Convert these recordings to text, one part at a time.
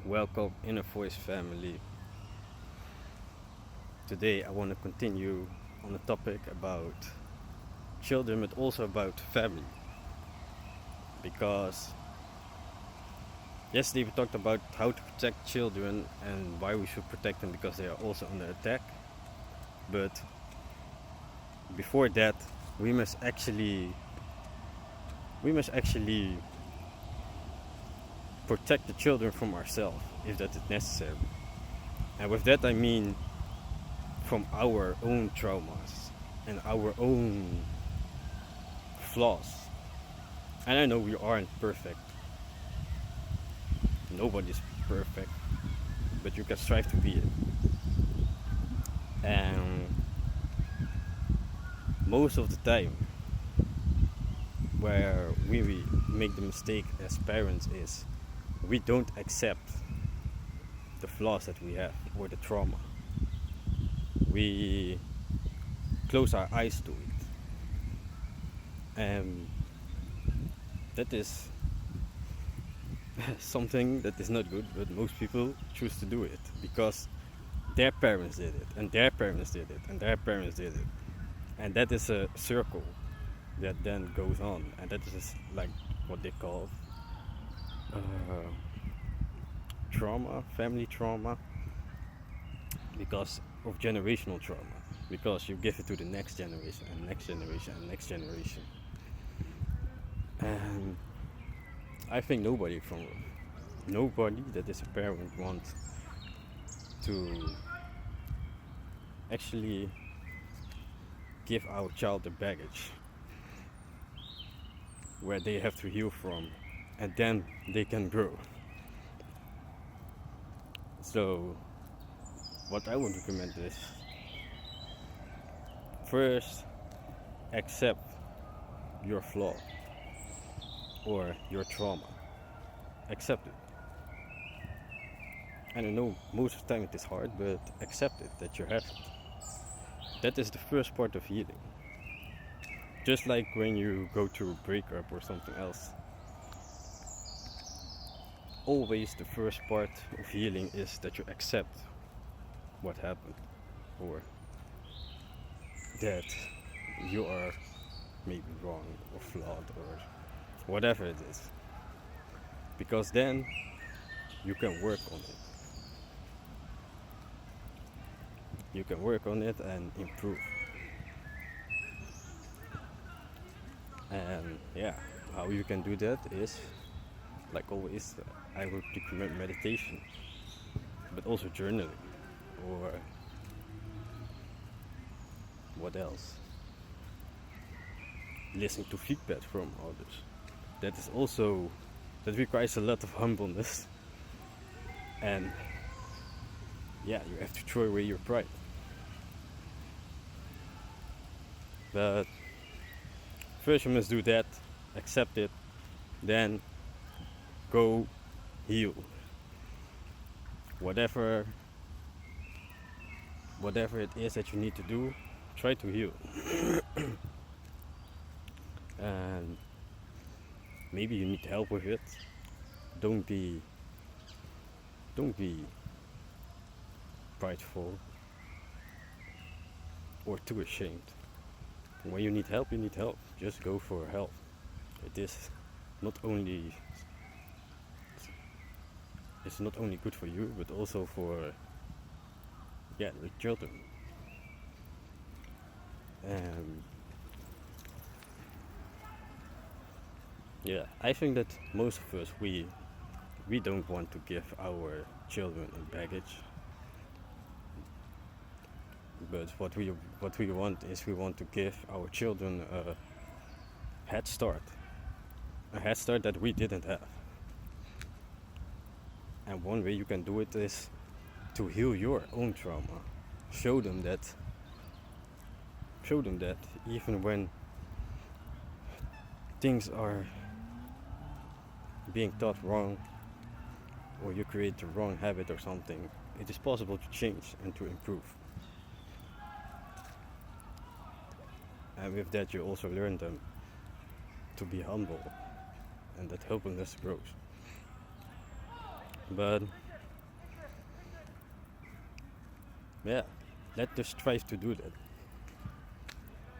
Welcome, Inner Voice family. Today I want to continue on a topic about children, but also about family. Because yesterday we talked about how to protect children and why we should protect them because they are also under attack. But before that, we must actually we must actually protect the children from ourselves if that is necessary. And with that I mean from our own traumas and our own flaws. And I know we aren't perfect. Nobody's perfect, but you can strive to be it. And most of the time, where we make the mistake as parents is we don't accept the flaws that we have or the trauma. We close our eyes to it, and that is something that is not good, but most people choose to do it because their parents did it, and their parents did it, and their parents did it. And that is a circle that then goes on, and that is like what they call uh, trauma, family trauma, because of generational trauma. Because you give it to the next generation, and next generation, and next generation. And I think nobody that is a parent wants to actually give our child the baggage where they have to heal from, and then they can grow. So what I would recommend is first accept your flaw or your trauma. Accept it. And I know most of the time it is hard, but accept it that you have it. That is the first part of healing. Just like when you go through a breakup or something else, always the first part of healing is that you accept what happened, or that you are maybe wrong or flawed or whatever it is. Because then you can work on it. You can work on it and improve. And yeah, how you can do that is, like always, I would recommend meditation, but also journaling, or what else? Listening to feedback from others. That is also, that requires a lot of humbleness. And yeah, you have to throw away your pride. But first you must do that, accept it, then go heal. Whatever it is that you need to do, try to heal. And maybe you need help with it. Don't be prideful or too ashamed. When you need help, just go for help. It is not only it's not only good for you, but also for the children. And yeah, I think that most of us we don't want to give our children a baggage. But what we want is we want to give our children a head start. A head start that we didn't have. And one way you can do it is to heal your own trauma. Show them that even when things are being taught wrong, or you create the wrong habit or something, it is possible to change and to improve. And with that you also learn them to be humble, and that humbleness grows. But yeah, let's just try to do that.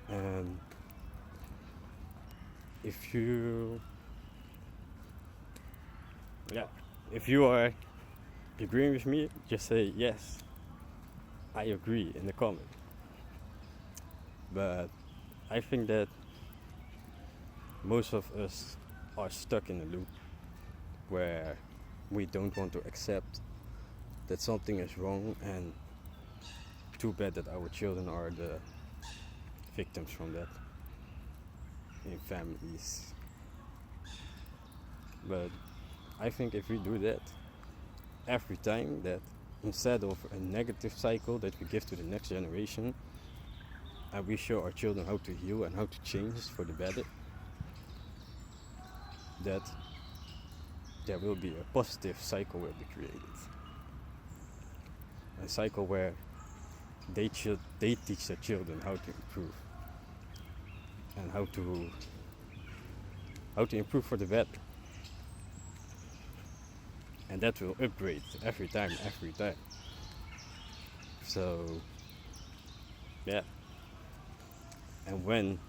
And if you, yeah, if you are agreeing with me, just say yes, I agree in the comment. But I think that most of us are stuck in a loop where we don't want to accept that something is wrong, and too bad that our children are the victims from that in families. But I think if we do that every time, that instead of a negative cycle that we give to the next generation, and we show our children how to heal and how to change for the better, that there will be a positive cycle will be created. A cycle where they teach their children how to improve and how to improve for the better. And that will upgrade every time. So yeah. And when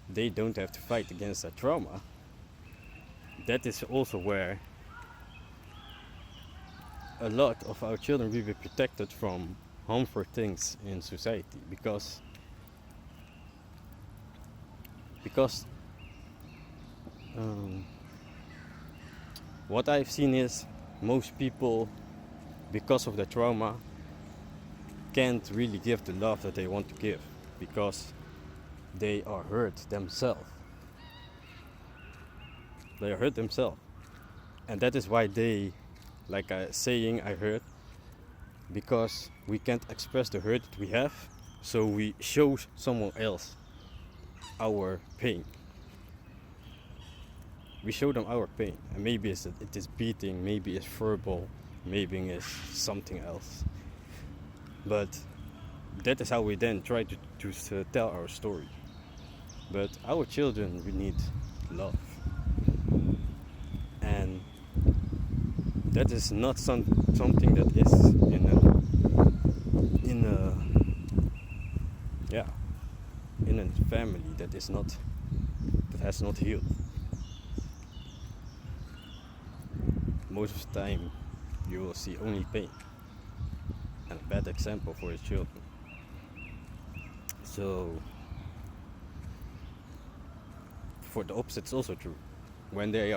they don't have to fight against that trauma, that is also where a lot of our children will be protected from harmful things in society, because what I've seen is most people, because of the trauma, can't really give the love that they want to give, because they are hurt themselves. They are hurt themselves. And that is why they, like a saying I heard, because we can't express the hurt that we have, so we show someone else our pain. We show them our pain, and maybe it is beating, maybe it's verbal, maybe it's something else. But that is how we then try to tell our story. But our children, we need love, and that is not something that is in a family that has not healed. Most of the time you will see only pain and a bad example for your children. So for the opposite, it's also true. When you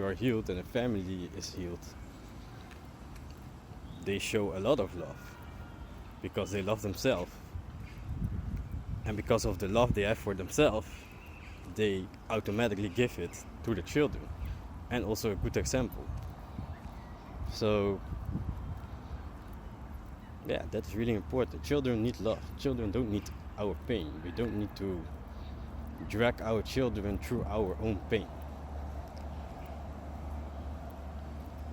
are healed and a family is healed, they show a lot of love because they love themselves, and because of the love they have for themselves, they automatically give it to the children, and also a good example. So yeah, that's really important. Children need love. Children don't need our pain. We don't need to drag our children through our own pain.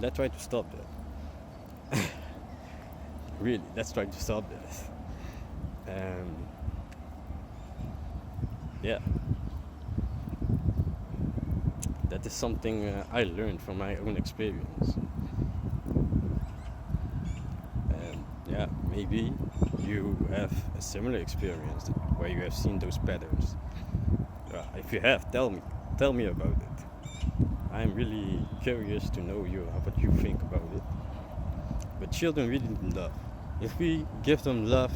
Let's try to stop that. Really, let's try to stop that. Yeah, that is something I learned from my own experience. And yeah, maybe you have a similar experience where you have seen those patterns. If you have, tell me about it. I'm really curious to know what you think about it. But children really need love. If we give them love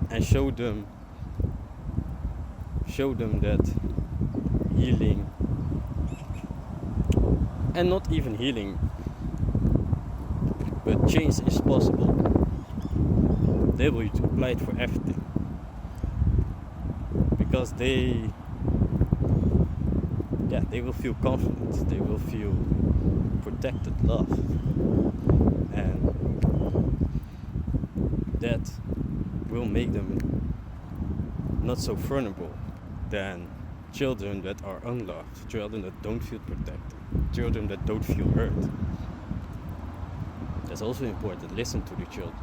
and show them that healing, and not even healing, but change is possible, they will apply it for everything, because they will feel confident, they will feel protected, loved, and that will make them not so vulnerable than children that are unloved, children that don't feel protected, children that don't feel hurt. That's also important. Listen to the children.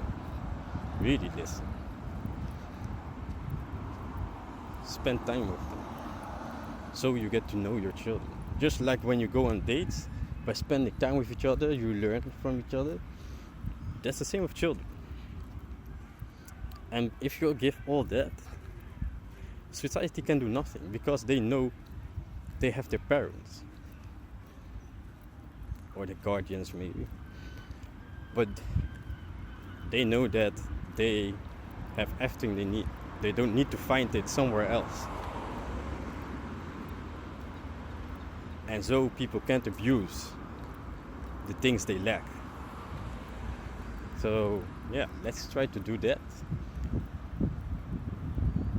Really listen. Spend time with them, so you get to know your children. Just like when you go on dates, by spending time with each other, you learn from each other. That's the same with children. And if you give all that, society can do nothing because they know they have their parents or the guardians maybe, but they know that they have everything they need. They don't need to find it somewhere else. And so people can't abuse the things they lack. So yeah, let's try to do that.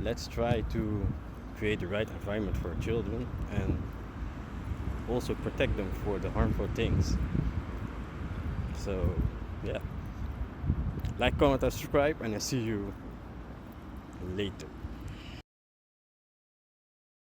Let's try to create the right environment for our children and also protect them for the harmful things. So yeah, like, comment, and subscribe, and I see you later.